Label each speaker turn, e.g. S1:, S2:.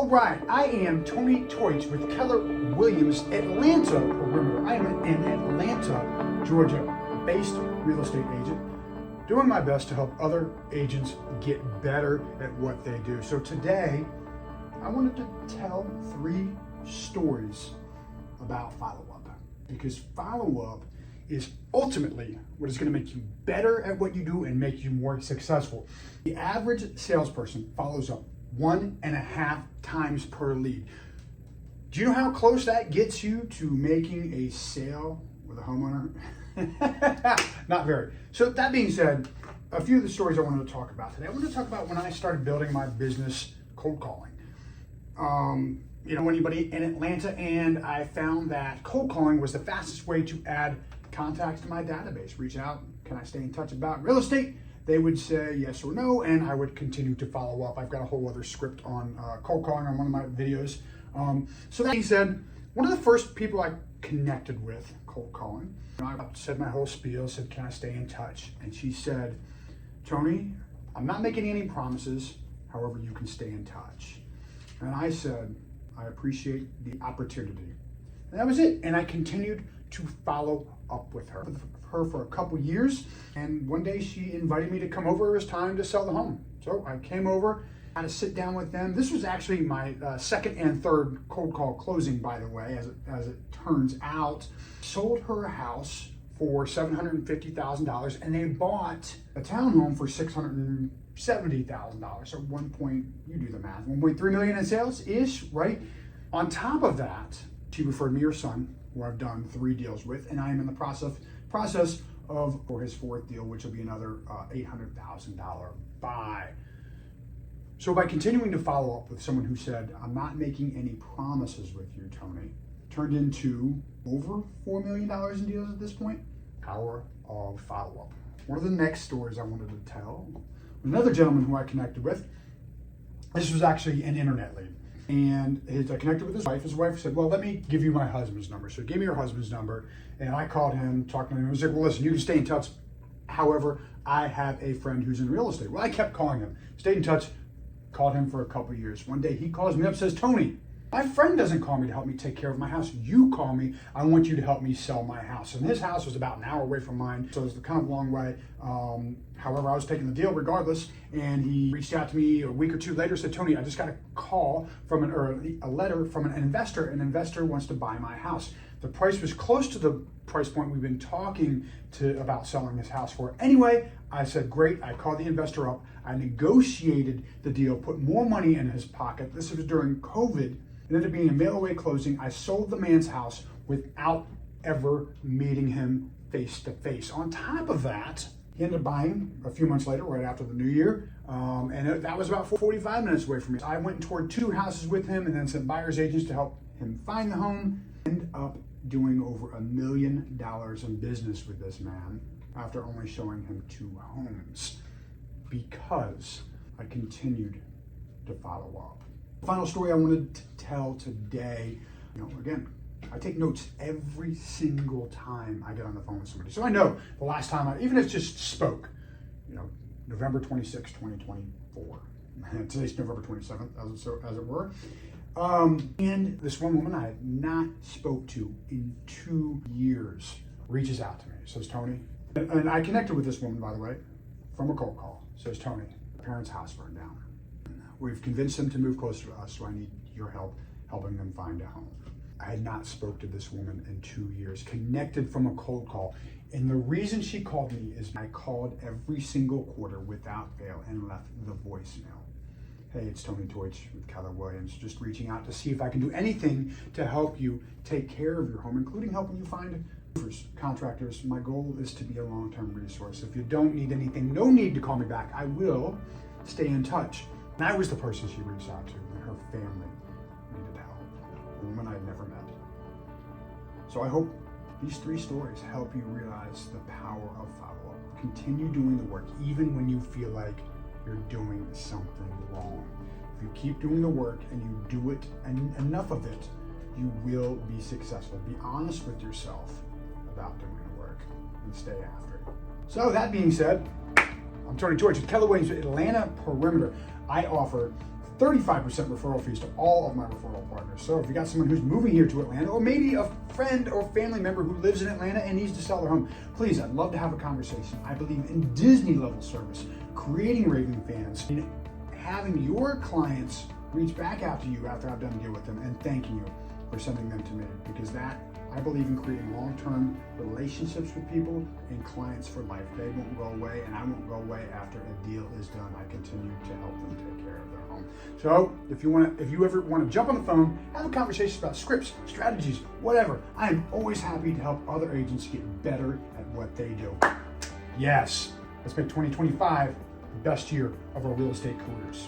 S1: All right, I am Tony Toich with Keller Williams Atlanta Perimeter. I am an Atlanta, Georgia-based real estate agent, doing my best to help other agents get better at what they do. So today, I wanted to tell 3 stories about follow-up, because follow-up is ultimately what is going to make you better at what you do and make you more successful. The average salesperson follows up 1.5 times per lead. Do you know how close that gets you to making a sale with a homeowner? Not very. So that being said, a few of the stories I wanted to talk about today. I wanted to talk about when I started building my business cold calling. Anybody in Atlanta, and I found that cold calling was the fastest way to add contacts to my database. Reach out, can I stay in touch about real estate? They would say yes or no, and I would continue to follow up. I've got a whole other script on cold calling on one of my videos. So that being said, one of the first people I connected with cold calling, I said my whole spiel, said, can I stay in touch? And she said, Tony, I'm not making any promises, however, you can stay in touch. And I said, I appreciate the opportunity. And that was it. And I continued to follow up with her for a couple years. And one day she invited me to come over. It was time to sell the home. So I came over, had to sit down with them. This was actually my second and third cold call closing, by the way, as it turns out. Sold her a house for $750,000, and they bought a townhome for $670,000. So you do the math, 1.3 million in sales-ish, right? On top of that, she referred me her son, who I've done 3 deals with, and I am in the process of for his 4th deal, which will be another $800,000 buy. So by continuing to follow up with someone who said, I'm not making any promises with you, Tony, turned into over $4 million in deals at this point. Power of follow-up. One of the next stories I wanted to tell, another gentleman who I connected with, this was actually an internet lead. And I connected with his wife. His wife said, well, let me give you my husband's number. So he gave me her husband's number, and I called him, talked to him. He was like, well, listen, you can stay in touch. However, I have a friend who's in real estate. Well, I kept calling him, stayed in touch, called him for a couple of years. One day he calls me up, says, Tony, my friend doesn't call me to help me take care of my house. You call me. I want you to help me sell my house. And his house was about an hour away from mine, so it was kind of a long way. However, I was taking the deal regardless, and he reached out to me a week or 2 later, said, Tony, I just got a call from a letter from an investor. An investor wants to buy my house. The price was close to the price point we've been talking about selling this house for. Anyway, I said, great. I called the investor up. I negotiated the deal, put more money in his pocket. This was during COVID. It ended up being a mail-away closing. I sold the man's house without ever meeting him face to face. On top of that, he ended up buying a few months later, right after the new year, and that was about 45 minutes away from me. I went and toured 2 houses with him and then sent buyer's agents to help him find the home. Ended up doing over $1 million in business with this man after only showing him 2 homes, because I continued to follow up. The final story I wanted to tell today, again, I take notes every single time I get on the phone with somebody. So I know the last time even if it just spoke, November 26, 2024. Today's November 27th, as it were. And this one woman I had not spoke to in 2 years reaches out to me, says, Tony, and I connected with this woman, by the way, from a cold call, says, Tony, my parents' house burned down. We've convinced them to move closer to us, so I need your help helping them find a home. I had not spoke to this woman in 2 years, connected from a cold call. And the reason she called me is I called every single quarter without fail and left the voicemail. Hey, it's Tony Toich with Keller Williams, just reaching out to see if I can do anything to help you take care of your home, including helping you find roofers, contractors. My goal is to be a long-term resource. If you don't need anything, no need to call me back. I will stay in touch. And I was the person she reached out to, and her family needed help, a woman I'd never met. So I hope these 3 stories help you realize the power of follow-up. Continue doing the work, even when you feel like you're doing something wrong. If you keep doing the work and you do it, and enough of it, you will be successful. Be honest with yourself about doing the work and stay after it. So that being said, I'm Tony Toich with Keller Williams Atlanta Perimeter. I offer 35% referral fees to all of my referral partners. So if you got someone who's moving here to Atlanta, or maybe a friend or family member who lives in Atlanta and needs to sell their home, please, I'd love to have a conversation. I believe in Disney level service, creating Raving Fans, and having your clients reach back out to you after I've done a deal with them and thanking you for sending them to me, because that, I believe in creating long-term relationships with people and clients for life. They won't go away, and I won't go away after a deal is done. I continue to help them take care of their home. So if you ever want to jump on the phone, have a conversation about scripts, strategies, whatever, I am always happy to help other agents get better at what they do. Yes, let's make 2025 the best year of our real estate careers.